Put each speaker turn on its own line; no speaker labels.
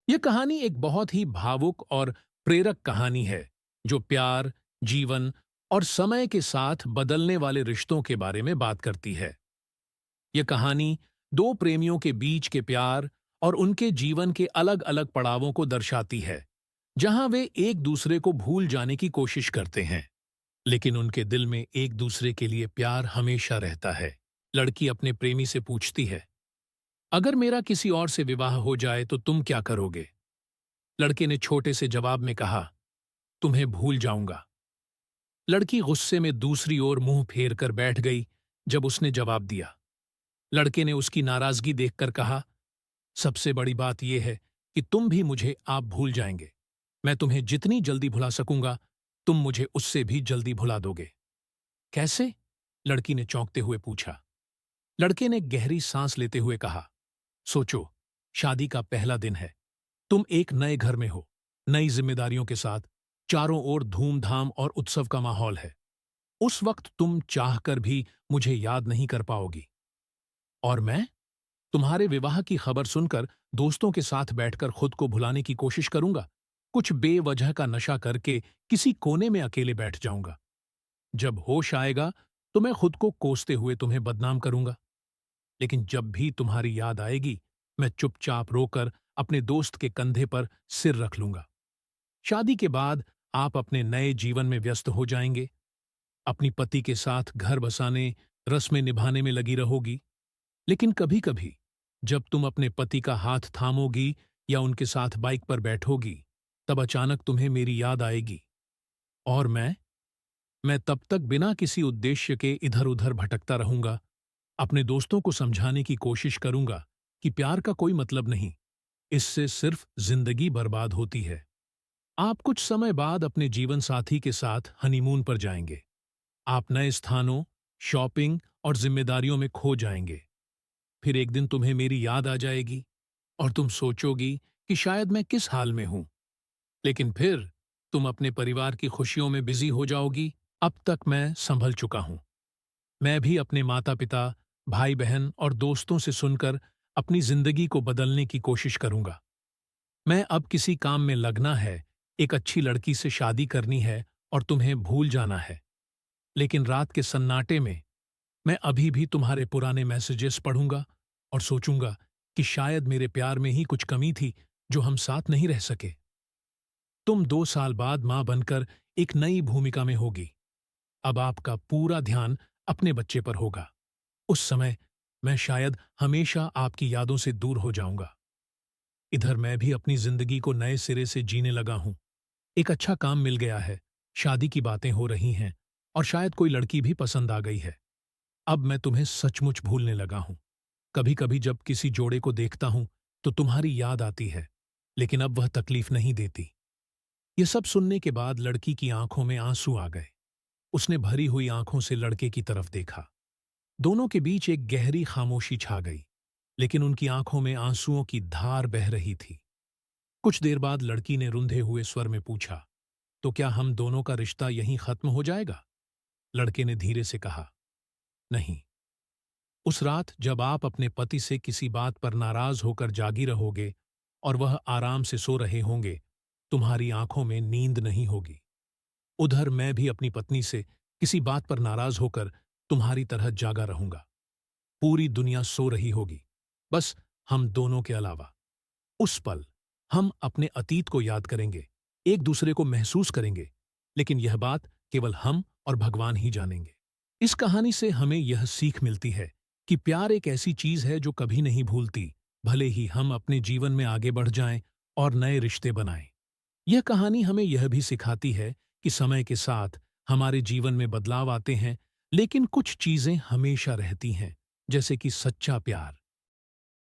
यह कहानी एक बहुत ही भावुक और प्रेरक कहानी है जो प्यार, जीवन और समय के साथ बदलने वाले रिश्तों के बारे में बात करती है। यह कहानी दो प्रेमियों के बीच के प्यार और उनके जीवन के अलग-अलग पड़ावों को दर्शाती है, जहां वे एक दूसरे को भूल जाने की कोशिश करते हैं, लेकिन उनके दिल में एक दूसरे के लिए प्यार हमेशा रहता है। लड़की अपने प्रेमी से पूछती है, अगर मेरा किसी और से विवाह हो जाए तो तुम क्या करोगे? लड़के ने छोटे से जवाब में कहा, तुम्हें भूल जाऊंगा। लड़की गुस्से में दूसरी ओर मुंह फेर कर बैठ गई जब उसने जवाब दिया। लड़के ने उसकी नाराजगी देखकर कहा, सबसे बड़ी बात यह है कि तुम भी मुझे आप भूल जाएंगे। मैं तुम्हें जितनी जल्दी भुला सकूंगा, तुम मुझे उससे भी जल्दी भुला दोगे। कैसे? लड़की ने चौंकते हुए पूछा। लड़के ने गहरी सांस लेते हुए कहा, सोचो, शादी का पहला दिन है। तुम एक नए घर में हो, नई जिम्मेदारियों के साथ, चारों ओर धूमधाम और उत्सव का माहौल है। उस वक्त तुम चाहकर भी मुझे याद नहीं कर पाओगी। और मैं तुम्हारे विवाह की खबर सुनकर दोस्तों के साथ बैठकर खुद को भुलाने की कोशिश करूंगा। कुछ बेवजह का नशा करके किसी कोने में अकेले बैठ जाऊंगा। जब होश आएगा तो मैं खुद को कोसते हुए तुम्हें बदनाम करूंगा। लेकिन जब भी तुम्हारी याद आएगी, मैं चुपचाप रोकर अपने दोस्त के कंधे पर सिर रख लूंगा। शादी के बाद आप अपने नए जीवन में व्यस्त हो जाएंगे, अपनी पति के साथ घर बसाने, रस्में निभाने में लगी रहोगी। लेकिन कभी-कभी जब तुम अपने पति का हाथ थामोगी या उनके साथ बाइक पर बैठोगी, तब अचानक तुम्हें मेरी याद आएगी। और मैं तब तक बिना किसी उद्देश्य के इधर-उधर भटकता रहूंगा, अपने दोस्तों को समझाने की कोशिश करूंगा कि प्यार का कोई मतलब नहीं, इससे सिर्फ जिंदगी बर्बाद होती है। आप कुछ समय बाद अपने जीवन साथी के साथ हनीमून पर जाएंगे। आप नए स्थानों, शॉपिंग और जिम्मेदारियों में खो जाएंगे। फिर एक दिन तुम्हें मेरी याद आ जाएगी और तुम सोचोगी कि शायद मैं किस हाल में हूं। लेकिन फिर तुम अपने परिवार की खुशियों में बिजी हो जाओगी। अब तक मैं संभल चुका हूं। मैं भी अपने माता-पिता, भाई-बहन और दोस्तों से सुनकर अपनी जिंदगी को बदलने की कोशिश करूंगा। मैं अब किसी काम में लगना है, एक अच्छी लड़की से शादी करनी है और तुम्हें भूल जाना है। लेकिन रात के सन्नाटे में मैं अभी भी तुम्हारे पुराने मैसेजेस पढ़ूंगा और सोचूंगा कि शायद मेरे प्यार में ही कुछ कमी थी जो हम साथ नहीं रह सके। तुम 2 साल बाद मां बनकर एक नई भूमिका में होगी। अब आपका पूरा ध्यान अपने बच्चे पर होगा। उस समय मैं शायद हमेशा आपकी यादों से दूर हो जाऊंगा। इधर मैं भी अपनी जिंदगी को नए सिरे से जीने लगा हूं। एक अच्छा काम मिल गया है, शादी की बातें हो रही हैं और शायद कोई लड़की भी पसंद आ गई है। अब मैं तुम्हें सचमुच भूलने लगा हूं। कभी-कभी जब किसी जोड़े को देखता हूं तो तुम्हारी याद आती है, लेकिन अब वह तकलीफ नहीं देती। ये सब सुनने के बाद लड़की की आंखों में आंसू आ गए। उसने भरी हुई आंखों से लड़के की तरफ देखा। दोनों के बीच एक गहरी खामोशी छा गई, लेकिन उनकी आंखों में आंसुओं की धार बह रही थी। कुछ देर बाद लड़की ने रुंधे हुए स्वर में पूछा, तो क्या हम दोनों का रिश्ता यहीं खत्म हो जाएगा? लड़के ने धीरे से कहा, नहीं। उस रात जब आप अपने पति से किसी बात पर नाराज होकर जागी रहोगे और वह आराम से सो रहे होंगे, तुम्हारी आंखों में नींद नहीं होगी। उधर मैं भी अपनी पत्नी से किसी बात पर नाराज होकर तुम्हारी तरह जागा रहूंगा। पूरी दुनिया सो रही होगी, बस हम दोनों के अलावा। उस पल हम अपने अतीत को याद करेंगे, एक दूसरे को महसूस करेंगे, लेकिन यह बात केवल हम और भगवान ही जानेंगे। इस कहानी से हमें यह सीख मिलती है कि प्यार एक ऐसी चीज है जो कभी नहीं भूलती, भले ही हम अपने जीवन में आगे बढ़ जाएं और नए रिश्ते बनाएं। यह कहानी हमें यह भी सिखाती है कि समय के साथ हमारे जीवन में बदलाव आते हैं, लेकिन कुछ चीजें हमेशा रहती हैं, जैसे कि सच्चा प्यार,